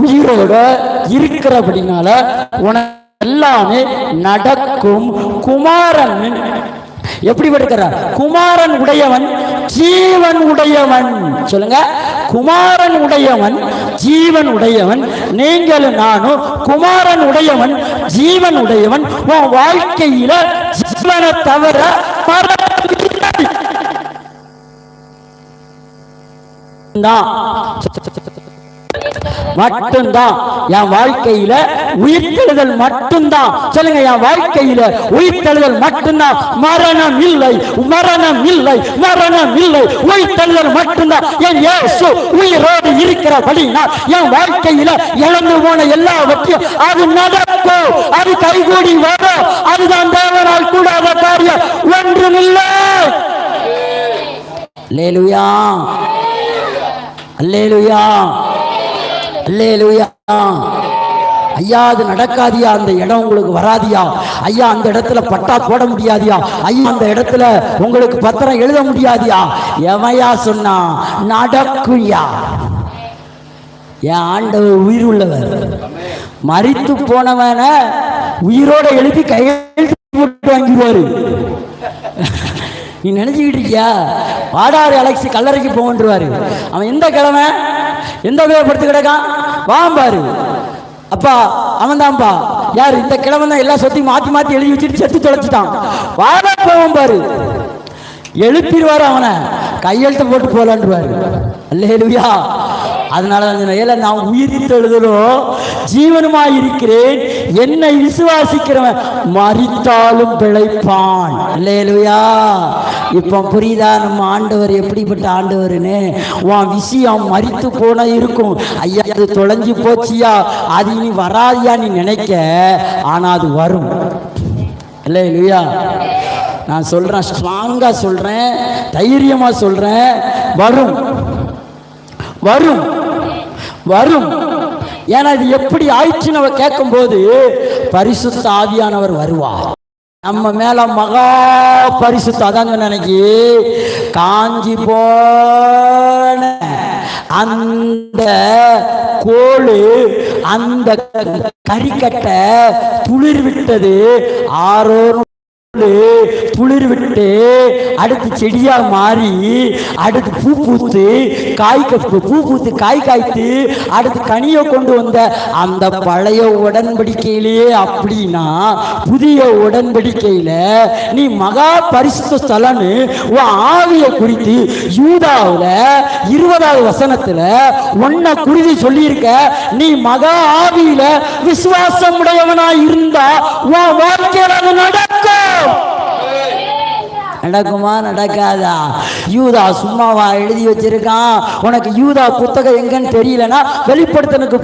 உயிரோட இருக்கிறபடினால உனக்கு எல்லாமே நடக்கும். குமாரன் எப்படி படுக்கிறார்? குமாரன் உடையவன் ஜீவன் உடையவன். சொல்லுங்க, குமாரன் உடையவன் ஜீவன் உடையவன். நீங்களும் நானும் குமாரன் உடையவன் ஜீவன் உடையவன். உன் வாழ்க்கையில ஜீவனை தவிர மட்டும்தான் என் வாழ்க்கையில உயிர்த்தெழுதல் மட்டும்தான். சொல்லுங்க, என் வாழ்க்கையில உயிர்த்தெழுதல் மட்டும்தான். மரணம் இல்லை, மரணம் இல்லை, மரணம் இல்லை, உயிர்த்தெழுதல் மட்டும்தான். என் இயேசு உயிரோடு இருக்கிறபடினா என் வாழ்க்கையில இழந்து போன எல்லாவற்றையும் அது நடக்கும், அது கைகூடி வரும். அதுதான் தேவனால் கூடாத காரியம் ஒன்றுமில்லை. அல்லேலூயா, அல்லேலூயா, அல்லேலூயா. ஐயா அது நடக்காதியா, அந்த இடம் உங்களுக்கு வராதியா, ஐயா அந்த இடத்துல பட்டா போட முடியாதியா, ஐயா அந்த இடத்துல உங்களுக்கு பத்திரம் எழுத முடியாதியா. எவையா சொன்னா நடக்குயா. என் ஆண்டவர் உயிர் உள்ளவர். மரித்து போனவன உயிரோட எழுப்பி கையெழுத்து போட்டு வாங்கிடுவாரு. நீ நினைச்சுக்கிட்டு இருக்கியா? வாடாரு அலெக்சி கல்லறைக்கு போகன்றுவாரு. அவன் எந்த கிழமை எந்த படுத்து கிடக்கான் வாம்பாரு. அப்பா அவன் தான்ப்பா. யார்? இந்த கிழமை தான் எல்லா சொத்தையும் மாற்றி மாற்றி எழுதி வச்சுட்டு செத்து தொலைச்சிட்டான். வாட போவோம் பாரு, எழுப்பிடுவாரு. அவனை கையெழுத்து போட்டு போலான்றுவாரு. அல்லேலூயா. அதனால நான் உயிர்த்தெழுதலும் ஜீவனுமாய் இருக்கிறேன், என்னை விசுவாசிக்கிறவன் மரித்தாலும் பிழைப்பான். அல்லேலூயா. இப்போ புரியுதா நம்ம ஆண்டவர் எப்படிப்பட்ட ஆண்டவர்னு? உன் விஷயம் மரித்து போன இருக்கும். ஐயா அது தொலைஞ்சு போச்சியா, அது இனி வராதியா நீ நினைக்க, ஆனா அது வரும். அல்லேலூயா. நான் சொல்றேன், ஸ்ட்ராங்கா சொல்றேன், தைரியமா சொல்றேன், வரும் வரும் வரும். ஏன்னா இது எப்படி ஆயிடுச்சுன்னு அவ கேட்கும் போது பரிசுத்த ஆவியானவர் வருவார் நம்ம மேல. மகா பரிசுத்த, அதான் நினைக்கி காஞ்சி போன அந்த கோளு அந்த கறிக்கட்டை துளிர் விட்டது. ஆரோரும் துளிர் விட்டு அடுத்து செடியா மாறி அடுத்து பூ பூத்து பூ பூத்து காய் காய்த்து அடுத்து கனியை கொண்டு வந்த அந்த பழைய உடன்படிக்கையிலேயே அப்படின்னா புதிய உடன்படிக்கையில நீ மகா பரிசுத்த ஸ்தலன்னு உன் ஆவியை குறித்து யூதாவுல 20வது வசனத்துல ஒன்ன குறிதி சொல்லியிருக்க. நீ மகா ஆவியில விசுவாசம் உடையவனாய் இருந்தா உன் வாழ்க்கையில அது நடக்கும். நடக்குமா நடக்காதா? யூதா சும்மாவா எழுதி வச்சிருக்கான்? உனக்கு யூதா புத்தகம் எங்கன்னு தெரியலன்னா வெளிப்படுத்தனுக்கு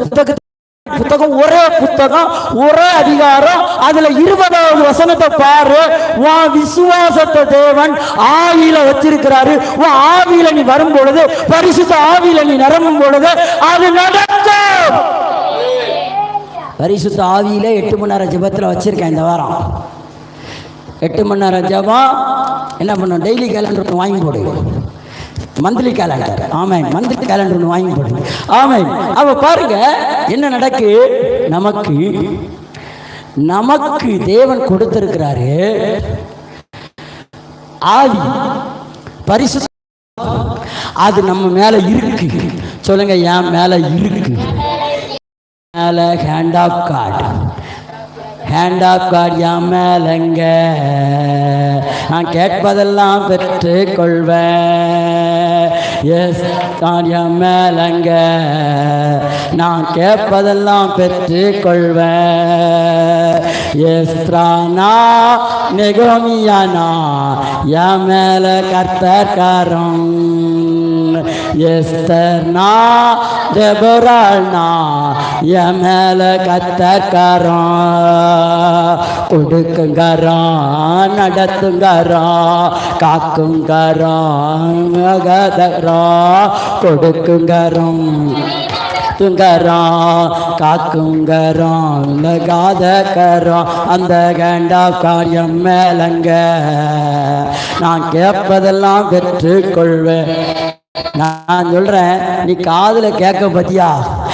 புத்தகம் ஒரே புத்தகம், ஒரே அதிகாரம், அதுல 20வது வசனத்தை பாரு. உன் விசுவாசத்தை தேவன் ஆவியில வச்சிருக்கிறாரு. உன் ஆவியில நீ வரும் பொழுது, பரிசுத்த ஆவியில நீ நிரம்பும் பொழுது அது நடக்கும். பரிசுத்த ஆவியில 8 மணி நேரம் ஜெபத்துல வச்சிருக்கேன். இந்த வாரம் 8 மணி நேரம் ஜெபம். என்ன பண்ணும்? டெய்லி கேலண்டர் ஒன்று வாங்கி போடு, மந்த்லி கேலண்டர். ஆமாம், மந்த்லி கேலண்டர் ஒன்று வாங்கி போடு. ஆமாம். அவ பாருங்க என்ன நடக்கு. நமக்கு தேவன் கொடுத்திருக்கிறாரு ஆவி, பரிசுத்த. அது நம்ம மேல இருக்கு. சொல்லுங்க, என் மேல இருக்கு. மேல hand of card, hand of card என் மேலங்க. நான் கேட்பதெல்லாம் பெற்று கொள்வேன். எஸ் நான் என் மேலங்க. நான் கேட்பதெல்லாம் பெற்று கொள்வேன். எஸ்ரானா நெகோமியானா என் மேல கர்த்தர்காரம். எஸ்தர்னா தெபோராள்னா என் மேல கர்த்தர்காரம். கொடுக்குங்காரம், நடத்துங்காரம், காக்குங்காரம், கொடுக்குங்காரம், துங்கரம், காக்குங்கரம், லகாதக்கரம். அந்த கேண்டா காரியம் மேலங்க. நான் கேட்பதெல்லாம் பெற்றுக்கொள்வேன். நான் சொல்றேன், நீ காதுல கேட்க பத்தியா?